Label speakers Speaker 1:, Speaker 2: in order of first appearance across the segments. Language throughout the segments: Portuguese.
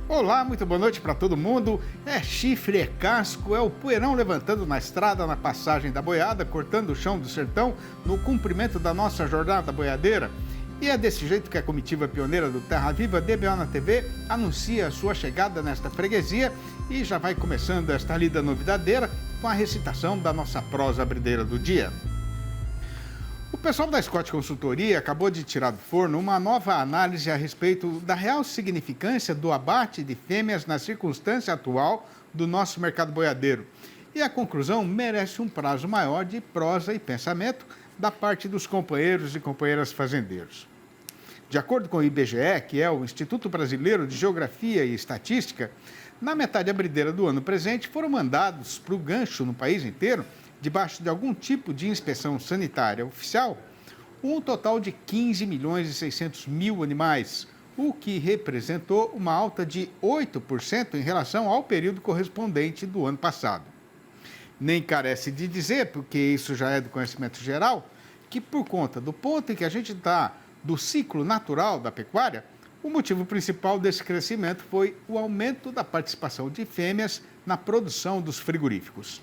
Speaker 1: Olá, muito boa noite para todo mundo. É chifre, é casco, é o poeirão levantando na estrada, na passagem da boiada, cortando o chão do sertão, no cumprimento da nossa jornada boiadeira. E é desse jeito que a comitiva pioneira do Terra Viva DBO na TV anuncia a sua chegada nesta freguesia e já vai começando esta lida novidadeira com a recitação da nossa prosa abrideira do dia. O pessoal da Scott Consultoria acabou de tirar do forno uma nova análise a respeito da real significância do abate de fêmeas na circunstância atual do nosso mercado boiadeiro. E a conclusão merece um prazo maior de prosa e pensamento da parte dos companheiros e companheiras fazendeiros. De acordo com o IBGE, que é o Instituto Brasileiro de Geografia e Estatística, na metade abrideira do ano presente foram mandados para o gancho no país inteiro, debaixo de algum tipo de inspeção sanitária oficial, um total de 15 milhões e 600 mil animais, o que representou uma alta de 8% em relação ao período correspondente do ano passado. Nem carece de dizer, porque isso já é do conhecimento geral, que por conta do ponto em que a gente está do ciclo natural da pecuária, o motivo principal desse crescimento foi o aumento da participação de fêmeas na produção dos frigoríficos.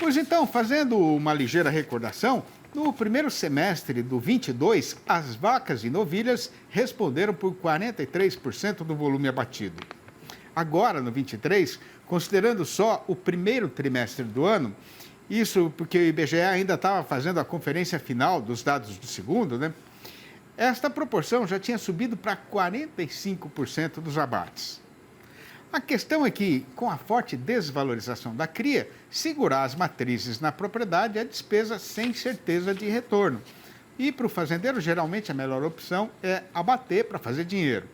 Speaker 1: Pois então, fazendo uma ligeira recordação, no primeiro semestre do 22, as vacas e novilhas responderam por 43% do volume abatido. Agora, no 23, considerando só o primeiro trimestre do ano, isso porque o IBGE ainda estava fazendo a conferência final dos dados do segundo, né? Esta proporção já tinha subido para 45% dos abates. A questão é que, com a forte desvalorização da cria, segurar as matrizes na propriedade é despesa sem certeza de retorno. E para o fazendeiro, geralmente a melhor opção é abater para fazer dinheiro.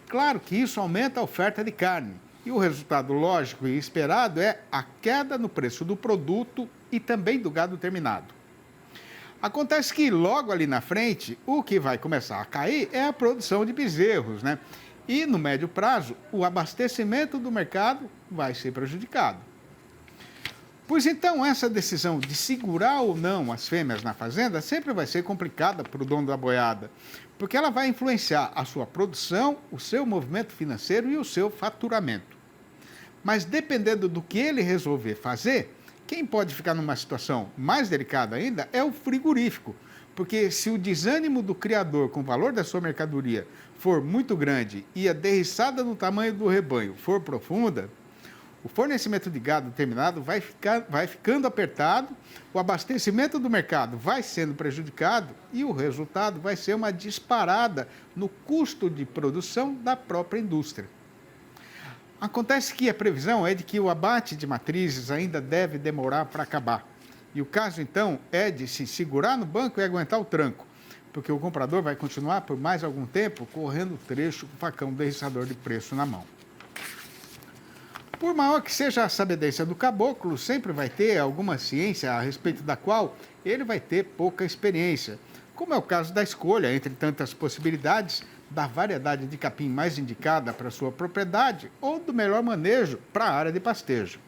Speaker 1: Claro que isso aumenta a oferta de carne, e o resultado lógico e esperado é a queda no preço do produto e também do gado terminado. Acontece que logo ali na frente, o que vai começar a cair é a produção de bezerros, né? E, no médio prazo, o abastecimento do mercado vai ser prejudicado. Pois então, essa decisão de segurar ou não as fêmeas na fazenda sempre vai ser complicada para o dono da boiada, porque ela vai influenciar a sua produção, o seu movimento financeiro e o seu faturamento. Mas, dependendo do que ele resolver fazer, quem pode ficar numa situação mais delicada ainda é o frigorífico, porque se o desânimo do criador com o valor da sua mercadoria for muito grande e a derriçada no tamanho do rebanho for profunda, o fornecimento de gado terminado vai ficando apertado, o abastecimento do mercado vai sendo prejudicado e o resultado vai ser uma disparada no custo de produção da própria indústria. Acontece que a previsão é de que o abate de matrizes ainda deve demorar para acabar. E o caso, então, é de se segurar no banco e aguentar o tranco, porque o comprador vai continuar por mais algum tempo correndo o trecho com o facão derriçador de preço na mão. Por maior que seja a sabedência do caboclo, sempre vai ter alguma ciência a respeito da qual ele vai ter pouca experiência, como é o caso da escolha, entre tantas possibilidades, da variedade de capim mais indicada para sua propriedade ou do melhor manejo para a área de pastejo.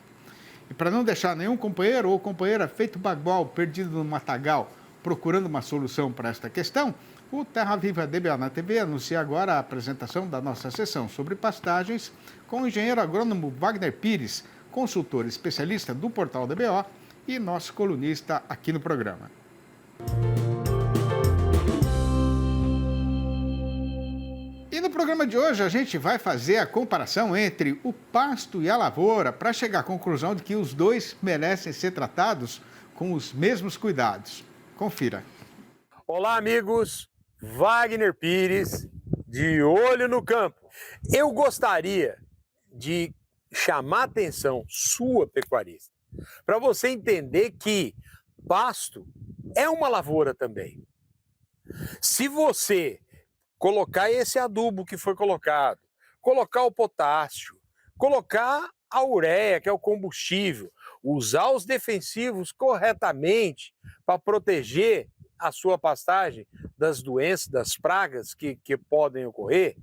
Speaker 1: E para não deixar nenhum companheiro ou companheira feito bagual perdido no matagal procurando uma solução para esta questão, o Terra Viva DBO na TV anuncia agora a apresentação da nossa sessão sobre pastagens com o engenheiro agrônomo Wagner Pires, consultor especialista do portal DBO e nosso colunista aqui no programa. E no programa de hoje a gente vai fazer a comparação entre o pasto e a lavoura para chegar à conclusão de que os dois merecem ser tratados com os mesmos cuidados. Confira.
Speaker 2: Olá, amigos. Wagner Pires, de Olho no Campo. Eu gostaria de chamar a atenção sua, pecuarista, para você entender que pasto é uma lavoura também. Se você colocar esse adubo que foi colocado, colocar o potássio, colocar a ureia, que é o combustível, usar os defensivos corretamente para proteger a sua pastagem das doenças, das pragas que podem ocorrer,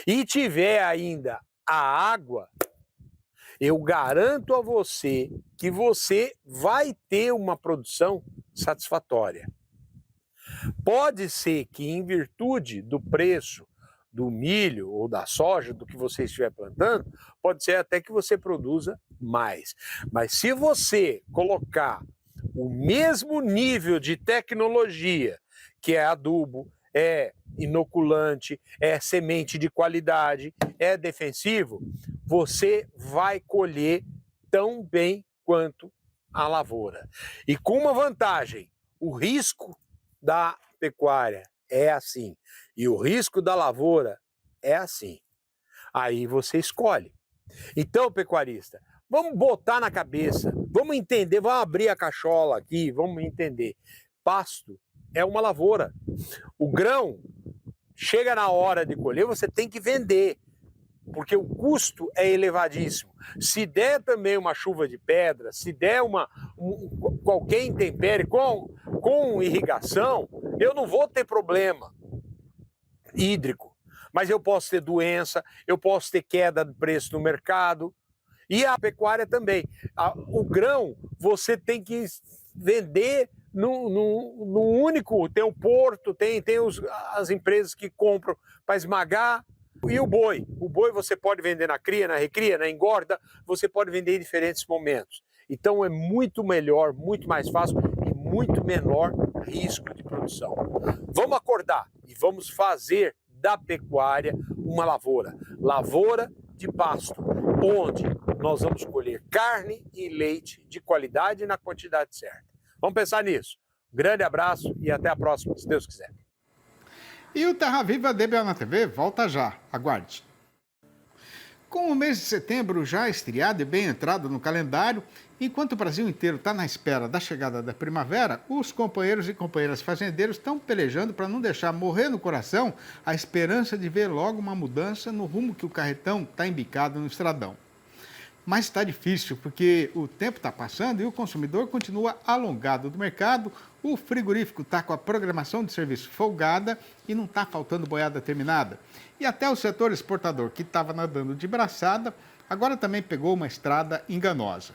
Speaker 2: e tiver ainda a água, eu garanto a você que você vai ter uma produção satisfatória. Pode ser que, em virtude do preço do milho ou da soja, do que você estiver plantando, pode ser até que você produza mais. Mas se você colocar o mesmo nível de tecnologia, que é adubo, é inoculante, é semente de qualidade, é defensivo, você vai colher tão bem quanto a lavoura. E com uma vantagem, o risco da pecuária é assim e o risco da lavoura é assim. Aí você escolhe. Então, pecuarista, vamos botar na cabeça, vamos entender, vamos abrir a cachola aqui, vamos entender. Pasto é uma lavoura. O grão, chega na hora de colher, você tem que vender, porque o custo é elevadíssimo. Se der também uma chuva de pedra, se der qualquer intempérie com irrigação, eu não vou ter problema hídrico, mas eu posso ter doença, eu posso ter queda de preço no mercado, e a pecuária também. O grão, você tem que vender no único, tem o porto, tem as empresas que compram para esmagar, e o boi você pode vender na cria, na recria, na engorda, você pode vender em diferentes momentos. Então é muito melhor, muito mais fácil e muito menor risco de produção. Vamos acordar e vamos fazer da pecuária uma lavoura de pasto, onde nós vamos colher carne e leite de qualidade e na quantidade certa. Vamos pensar nisso. Grande abraço e até a próxima, se Deus quiser.
Speaker 1: E o Terra Viva DBA na TV volta já. Aguarde. Com o mês de setembro já estreado e bem entrado no calendário, enquanto o Brasil inteiro está na espera da chegada da primavera, os companheiros e companheiras fazendeiros estão pelejando para não deixar morrer no coração a esperança de ver logo uma mudança no rumo que o carretão está embicado no estradão. Mas está difícil, porque o tempo está passando e o consumidor continua alongado do mercado, o frigorífico está com a programação de serviço folgada e não está faltando boiada terminada. E até o setor exportador, que estava nadando de braçada, agora também pegou uma estrada enganosa.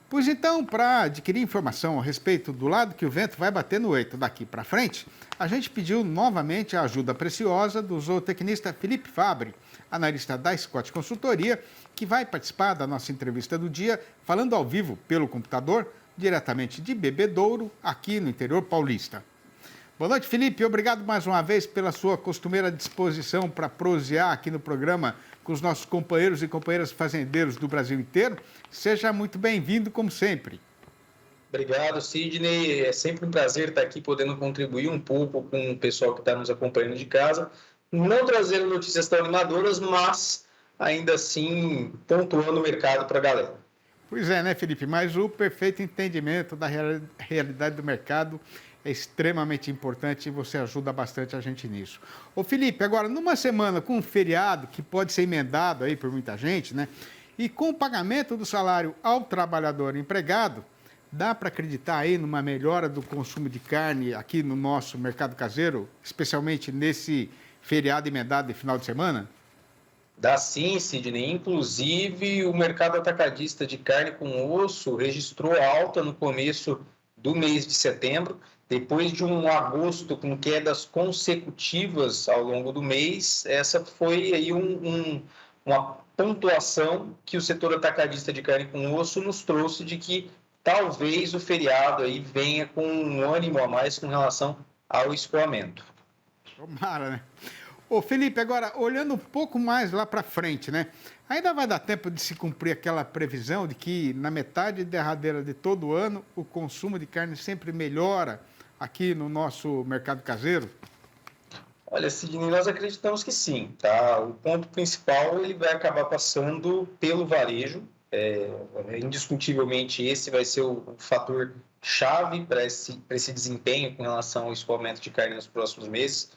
Speaker 1: Pois então, para adquirir informação a respeito do lado que o vento vai bater no eito daqui para frente, a gente pediu novamente a ajuda preciosa do zootecnista Felipe Fabbri, analista da Scott Consultoria, que vai participar da nossa entrevista do dia, falando ao vivo pelo computador, diretamente de Bebedouro, aqui no interior paulista. Boa noite, Felipe. Obrigado mais uma vez pela sua costumeira disposição para prosear aqui no programa com os nossos companheiros e companheiras fazendeiros do Brasil inteiro. Seja muito bem-vindo, como sempre.
Speaker 3: Obrigado, Sidney. É sempre um prazer estar aqui podendo contribuir um pouco com o pessoal que está nos acompanhando de casa. Não trazendo notícias tão animadoras, mas ainda assim pontuando o mercado para a galera.
Speaker 1: Pois é, né, Felipe? Mas o perfeito entendimento da realidade do mercado é extremamente importante e você ajuda bastante a gente nisso. Ô, Felipe, agora, numa semana com um feriado que pode ser emendado aí por muita gente, né? E com o pagamento do salário ao trabalhador empregado, dá para acreditar aí numa melhora do consumo de carne aqui no nosso mercado caseiro, especialmente nesse feriado emendado de final de semana?
Speaker 3: Dá sim, Sidney. Inclusive, o mercado atacadista de carne com osso registrou alta no começo do mês de setembro. Depois de um agosto com quedas consecutivas ao longo do mês, essa foi aí uma pontuação que o setor atacadista de carne com osso nos trouxe de que talvez o feriado aí venha com um ânimo a mais com relação ao escoamento.
Speaker 1: Tomara, né? Ô, Felipe, agora, olhando um pouco mais lá para frente, né? Ainda vai dar tempo de se cumprir aquela previsão de que na metade derradeira de todo ano o consumo de carne sempre melhora aqui no nosso mercado caseiro?
Speaker 3: Olha, Sidney, nós acreditamos que sim, tá? O ponto principal ele vai acabar passando pelo varejo. Indiscutivelmente esse vai ser o fator chave para esse desempenho com relação ao escoamento de carne nos próximos meses.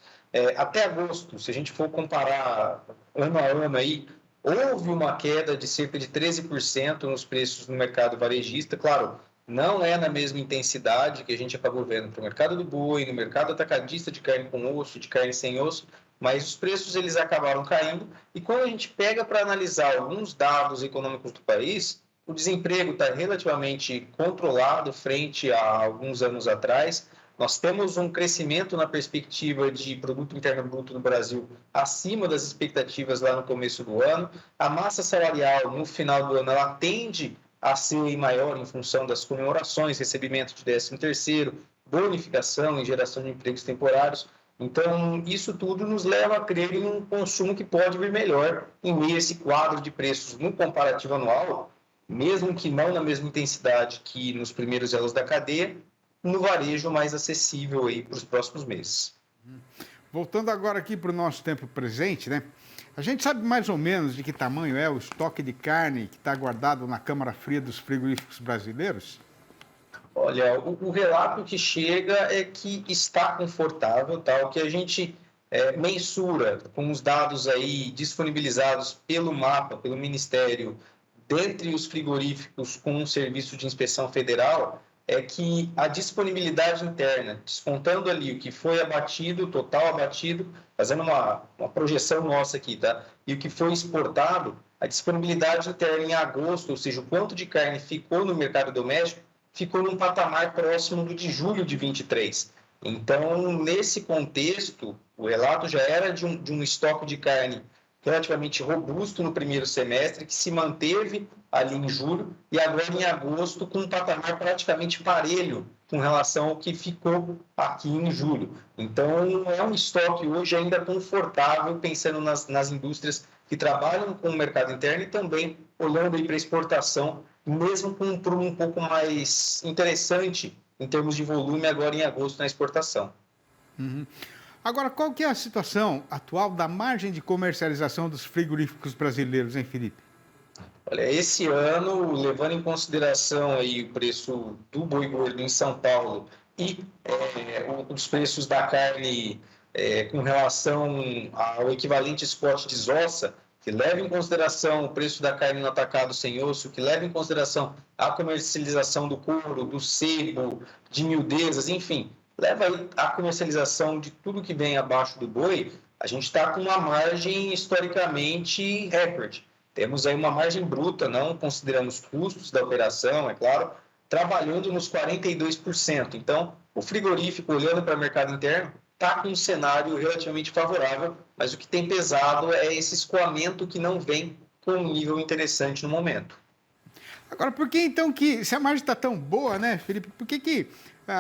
Speaker 3: Até agosto, se a gente for comparar ano a ano aí, houve uma queda de cerca de 13% nos preços no mercado varejista. Claro, não é na mesma intensidade que a gente acabou vendo para o mercado do boi, no mercado atacadista de carne com osso, de carne sem osso, mas os preços eles acabaram caindo. E quando a gente pega para analisar alguns dados econômicos do país, o desemprego está relativamente controlado frente a alguns anos atrás. Nós temos um crescimento na perspectiva de produto interno bruto no Brasil acima das expectativas lá no começo do ano. A massa salarial no final do ano ela tende a ser maior em função das comemorações, recebimento de 13º, bonificação e geração de empregos temporários. Então, isso tudo nos leva a crer em um consumo que pode vir melhor em meio a esse quadro de preços no comparativo anual, mesmo que não na mesma intensidade que nos primeiros elos da cadeia, no varejo mais acessível aí para os próximos meses.
Speaker 1: Voltando agora aqui para o nosso tempo presente, né? A gente sabe mais ou menos de que tamanho é o estoque de carne que está guardado na Câmara Fria dos frigoríficos brasileiros?
Speaker 3: Olha, o relato que chega é que está confortável, tá? O que a gente mensura com os dados aí disponibilizados pelo MAPA, pelo Ministério, dentre os frigoríficos com um serviço de inspeção federal, é que a disponibilidade interna, descontando ali o que foi abatido, o total abatido, fazendo uma projeção nossa aqui, tá? E o que foi exportado, a disponibilidade interna em agosto, ou seja, o quanto de carne ficou no mercado doméstico, ficou num patamar próximo do de julho de 23. Então, nesse contexto, o relato já era de um estoque de carne relativamente robusto no primeiro semestre, que se manteve ali em julho, e agora em agosto com um patamar praticamente parelho com relação ao que ficou aqui em julho. Então, é um estoque hoje ainda confortável, pensando nas indústrias que trabalham com o mercado interno e também olhando aí para a exportação, mesmo com um prumo um pouco mais interessante em termos de volume agora em agosto na exportação.
Speaker 1: Uhum. Agora, qual que é a situação atual da margem de comercialização dos frigoríficos brasileiros, hein, Felipe?
Speaker 3: Olha, esse ano, levando em consideração aí o preço do boi gordo em São Paulo e os preços da carne com relação ao equivalente spot desossa, que leva em consideração o preço da carne no atacado sem osso, que leva em consideração a comercialização do couro, do sebo, de miudezas, enfim, leva aí a comercialização de tudo que vem abaixo do boi, a gente está com uma margem historicamente recorde. Temos aí uma margem bruta, não considerando os custos da operação, é claro, trabalhando nos 42%. Então, o frigorífico, olhando para o mercado interno, está com um cenário relativamente favorável, mas o que tem pesado é esse escoamento que não vem com um nível interessante no momento.
Speaker 1: Agora, por que então que, se a margem está tão boa, né, Felipe, por que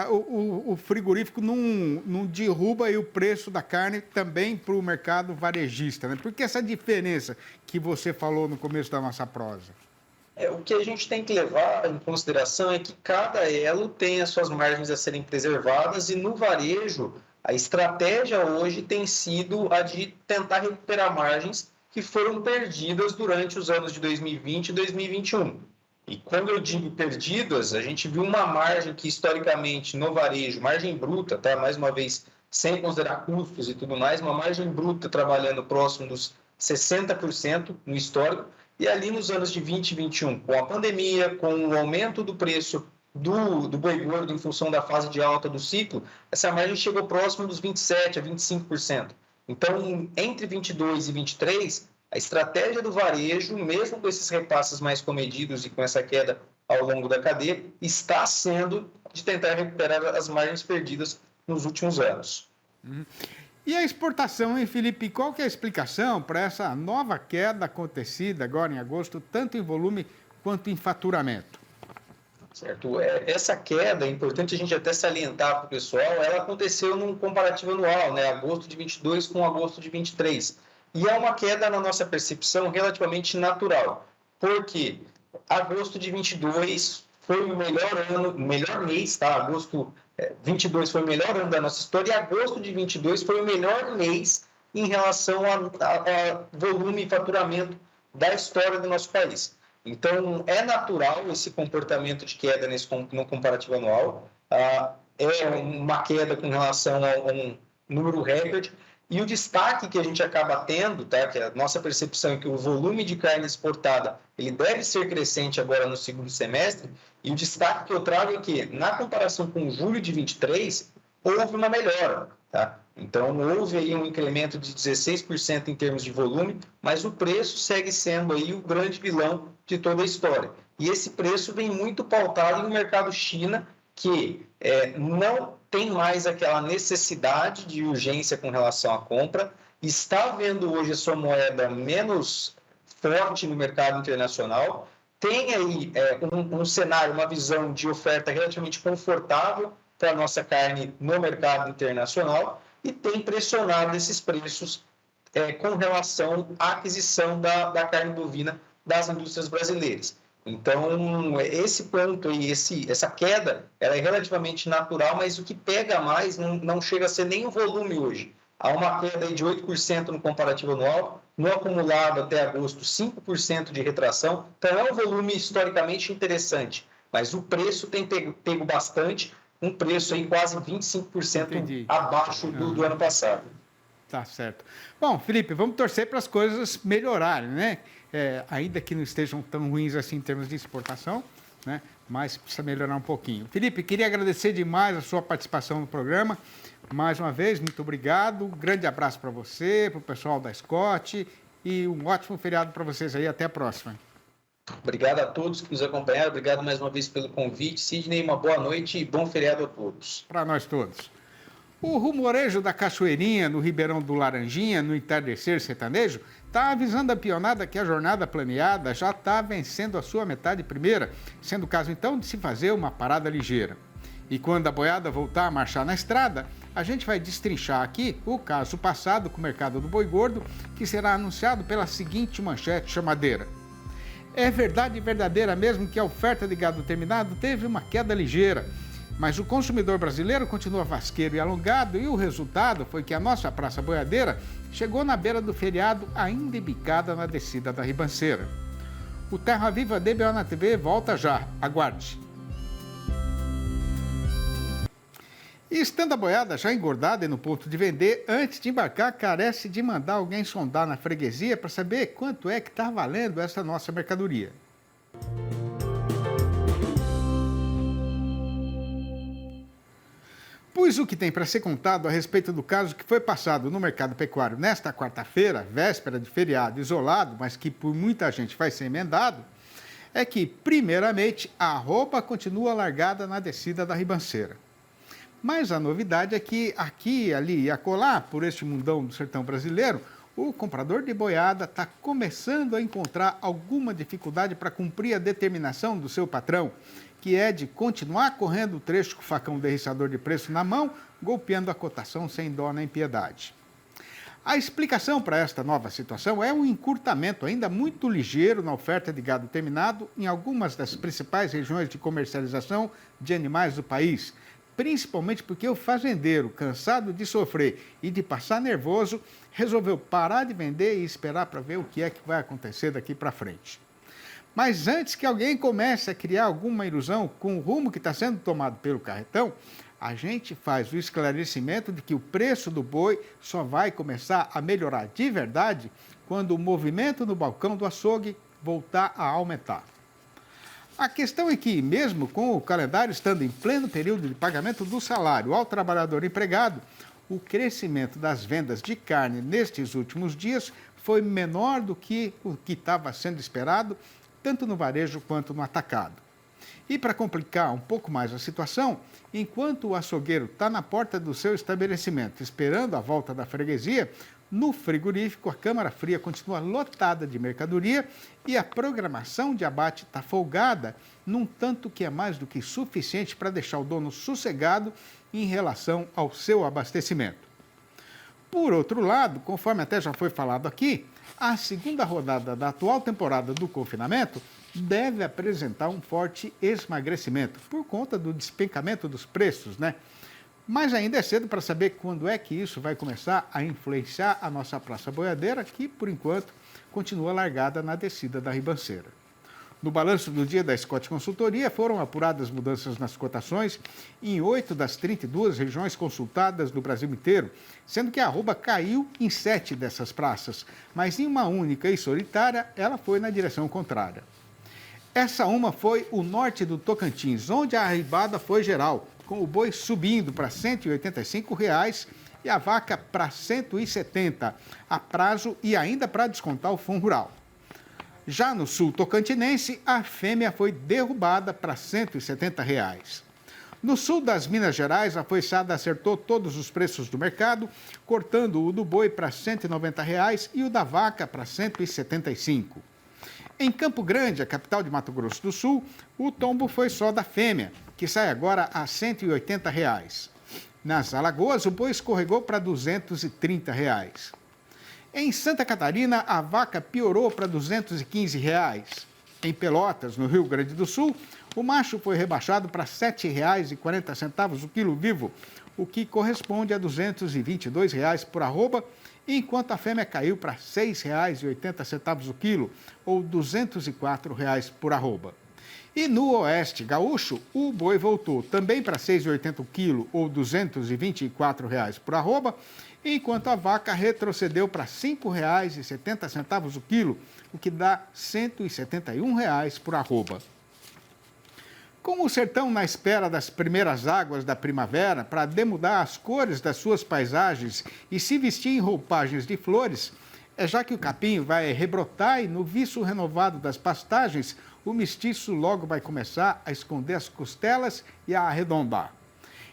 Speaker 1: o frigorífico não derruba aí o preço da carne também para o mercado varejista, né? Por que essa diferença que você falou no começo da nossa prosa?
Speaker 3: O que a gente tem que levar em consideração é que cada elo tem as suas margens a serem preservadas e no varejo a estratégia hoje tem sido a de tentar recuperar margens que foram perdidas durante os anos de 2020 e 2021. E quando eu digo perdidas, a gente viu uma margem que historicamente no varejo, margem bruta, tá? Mais uma vez, sem considerar custos e tudo mais, uma margem bruta trabalhando próximo dos 60% no histórico, e ali nos anos de 20 e 21, com a pandemia, com o aumento do preço do boi gordo em função da fase de alta do ciclo, essa margem chegou próximo dos 27% a 25%. Então, entre 22 e 23, a estratégia do varejo, mesmo com esses repasses mais comedidos e com essa queda ao longo da cadeia, está sendo de tentar recuperar as margens perdidas nos últimos anos.
Speaker 1: E a exportação, hein, Felipe? Qual que é a explicação para essa nova queda acontecida agora em agosto, tanto em volume quanto em faturamento?
Speaker 3: Certo. Essa queda, é importante a gente até salientar para o pessoal, ela aconteceu num comparativo anual, né? Agosto de 22 com agosto de 23. E é uma queda, na nossa percepção, relativamente natural. Por quê? Agosto de 22 foi o melhor mês, tá? Agosto 22 foi o melhor ano da nossa história e agosto de 22 foi o melhor mês em relação a volume e faturamento da história do nosso país. Então, é natural esse comportamento de queda no comparativo anual. É uma queda com relação a um número recorde. E o destaque que a gente acaba tendo, tá, que a nossa percepção é que o volume de carne exportada ele deve ser crescente agora no segundo semestre, e o destaque que eu trago é que, na comparação com julho de 23, houve uma melhora. Tá? Então, houve aí um incremento de 16% em termos de volume, mas o preço segue sendo aí o grande vilão de toda a história. E esse preço vem muito pautado no mercado China, que não tem mais aquela necessidade de urgência com relação à compra, está vendo hoje a sua moeda menos forte no mercado internacional, tem aí um cenário, uma visão de oferta relativamente confortável para a nossa carne no mercado internacional e tem pressionado esses preços com relação à aquisição da carne bovina das indústrias brasileiras. Então, esse ponto aí, essa queda, ela é relativamente natural, mas o que pega mais não chega a ser nem o volume hoje. Há uma queda aí de 8% no comparativo anual, no acumulado até agosto, 5% de retração. Então, é um volume historicamente interessante, mas o preço tem pego bastante, um preço aí quase 25% abaixo do ano passado.
Speaker 1: Tá certo. Bom, Felipe, vamos torcer para as coisas melhorarem, né? Ainda que não estejam tão ruins assim em termos de exportação, né? Mas precisa melhorar um pouquinho. Felipe, queria agradecer demais a sua participação no programa. Mais uma vez, muito obrigado. Um grande abraço para você, para o pessoal da Scott e um ótimo feriado para vocês aí. Até a próxima.
Speaker 3: Obrigado a todos que nos acompanharam. Obrigado mais uma vez pelo convite. Sidney, uma boa noite e bom feriado a todos.
Speaker 1: Para nós todos. O rumorejo da Cachoeirinha, no Ribeirão do Laranjinha, no entardecer sertanejo, está avisando a peonada que a jornada planeada já está vencendo a sua metade primeira, sendo o caso então de se fazer uma parada ligeira. E quando a boiada voltar a marchar na estrada, a gente vai destrinchar aqui o caso passado com o mercado do boi gordo, que será anunciado pela seguinte manchete chamadeira. É verdade verdadeira mesmo que a oferta de gado terminado teve uma queda ligeira, mas o consumidor brasileiro continua vasqueiro e alongado e o resultado foi que a nossa praça boiadeira chegou na beira do feriado ainda embicada na descida da ribanceira. O Terra Viva DBO na TV volta já, aguarde. E estando a boiada já engordada e no ponto de vender, antes de embarcar, carece de mandar alguém sondar na freguesia para saber quanto é que está valendo essa nossa mercadoria. Pois o que tem para ser contado a respeito do caso que foi passado no mercado pecuário nesta quarta-feira, véspera de feriado isolado, mas que por muita gente vai ser emendado, é que, primeiramente, a arroba continua largada na descida da ribanceira. Mas a novidade é que aqui, ali e acolá, por este mundão do sertão brasileiro, o comprador de boiada está começando a encontrar alguma dificuldade para cumprir a determinação do seu patrão, que é de continuar correndo o trecho com o facão derriçador de preço na mão, golpeando a cotação sem dó nem piedade. A explicação para esta nova situação é um encurtamento ainda muito ligeiro na oferta de gado terminado em algumas das principais regiões de comercialização de animais do país, principalmente porque o fazendeiro, cansado de sofrer e de passar nervoso, resolveu parar de vender e esperar para ver o que é que vai acontecer daqui para frente. Mas antes que alguém comece a criar alguma ilusão com o rumo que está sendo tomado pelo carretão, a gente faz o esclarecimento de que o preço do boi só vai começar a melhorar de verdade quando o movimento no balcão do açougue voltar a aumentar. A questão é que, mesmo com o calendário estando em pleno período de pagamento do salário ao trabalhador empregado, o crescimento das vendas de carne nestes últimos dias foi menor do que o que estava sendo esperado, tanto no varejo quanto no atacado. E para complicar um pouco mais a situação, enquanto o açougueiro está na porta do seu estabelecimento esperando a volta da freguesia, no frigorífico a câmara fria continua lotada de mercadoria e a programação de abate está folgada, num tanto que é mais do que suficiente para deixar o dono sossegado em relação ao seu abastecimento. Por outro lado, conforme até já foi falado aqui, a segunda rodada da atual temporada do confinamento deve apresentar um forte esmagrecimento por conta do despencamento dos preços, né? Mas ainda é cedo para saber quando é que isso vai começar a influenciar a nossa praça boiadeira, que, por enquanto, continua largada na descida da ribanceira. No balanço do dia da Scott Consultoria, foram apuradas mudanças nas cotações em 8 das 32 regiões consultadas do Brasil inteiro, sendo que a arroba caiu em 7 dessas praças, mas em uma única e solitária, ela foi na direção contrária. Essa uma foi o norte do Tocantins, onde a arribada foi geral, com o boi subindo para R$ 185 e a vaca para R$ 170, a prazo e ainda para descontar o fundo rural. Já no sul tocantinense, a fêmea foi derrubada para R$ 170. No sul das Minas Gerais, a foiçada acertou todos os preços do mercado, cortando o do boi para R$ 190 e o da vaca para R$ 175. Em Campo Grande, a capital de Mato Grosso do Sul, o tombo foi só da fêmea, que sai agora a R$ 180. Nas Alagoas, o boi escorregou para R$ 230. Em Santa Catarina, a vaca piorou para R$ 215. Em Pelotas, no Rio Grande do Sul, o macho foi rebaixado para R$ 7,40 o quilo vivo, o que corresponde a R$ 222 por arroba, enquanto a fêmea caiu para R$ 6,80 o quilo, ou R$ 204 por arroba. E no oeste gaúcho, o boi voltou também para R$ 6,80 o quilo, ou R$ 224 por arroba, enquanto a vaca retrocedeu para R$ 5,70 o quilo, o que dá R$ 171 por arroba. Com o sertão na espera das primeiras águas da primavera para demudar as cores das suas paisagens e se vestir em roupagens de flores, é já que o capim vai rebrotar e no viço renovado das pastagens, o mestiço logo vai começar a esconder as costelas e a arredondar.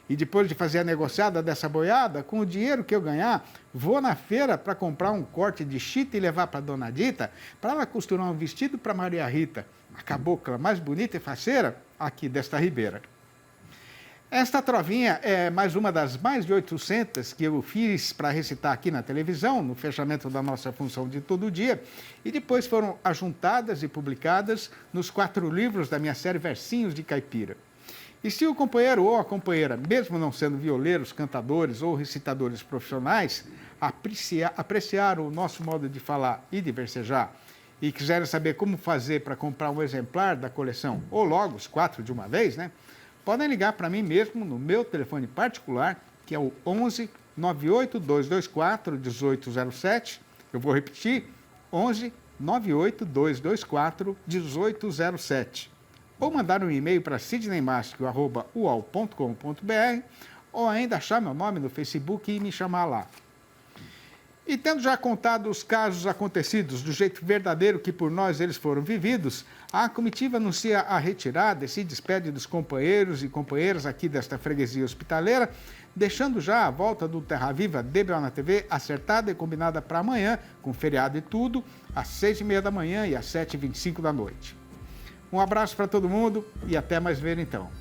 Speaker 1: E depois de fazer a negociada dessa boiada, com o dinheiro que eu ganhar, vou na feira para comprar um corte de chita e levar para Dona Dita, para ela costurar um vestido para Maria Rita, a cabocla mais bonita e faceira aqui desta ribeira. Esta trovinha é mais uma das mais de 800 que eu fiz para recitar aqui na televisão, no fechamento da nossa função de todo dia, e depois foram ajuntadas e publicadas nos 4 livros da minha série Versinhos de Caipira. E se o companheiro ou a companheira, mesmo não sendo violeiros, cantadores ou recitadores profissionais, apreciar o nosso modo de falar e de versejar, e quiserem saber como fazer para comprar um exemplar da coleção, ou logo os 4 de uma vez, né? Podem ligar para mim mesmo no meu telefone particular, que é o 11 98 224 1807. Eu vou repetir, 11 98 224 1807. Ou mandar um e-mail para sidneymascio@uol.com.br ou ainda achar meu nome no Facebook e me chamar lá. E tendo já contado os casos acontecidos do jeito verdadeiro que por nós eles foram vividos, a comitiva anuncia a retirada e se despede dos companheiros e companheiras aqui desta freguesia hospitaleira, deixando já a volta do Terra Viva DBO na TV acertada e combinada para amanhã, com feriado e tudo, às 6h30 da manhã e às 7h25 da noite. Um abraço para todo mundo e até mais ver então.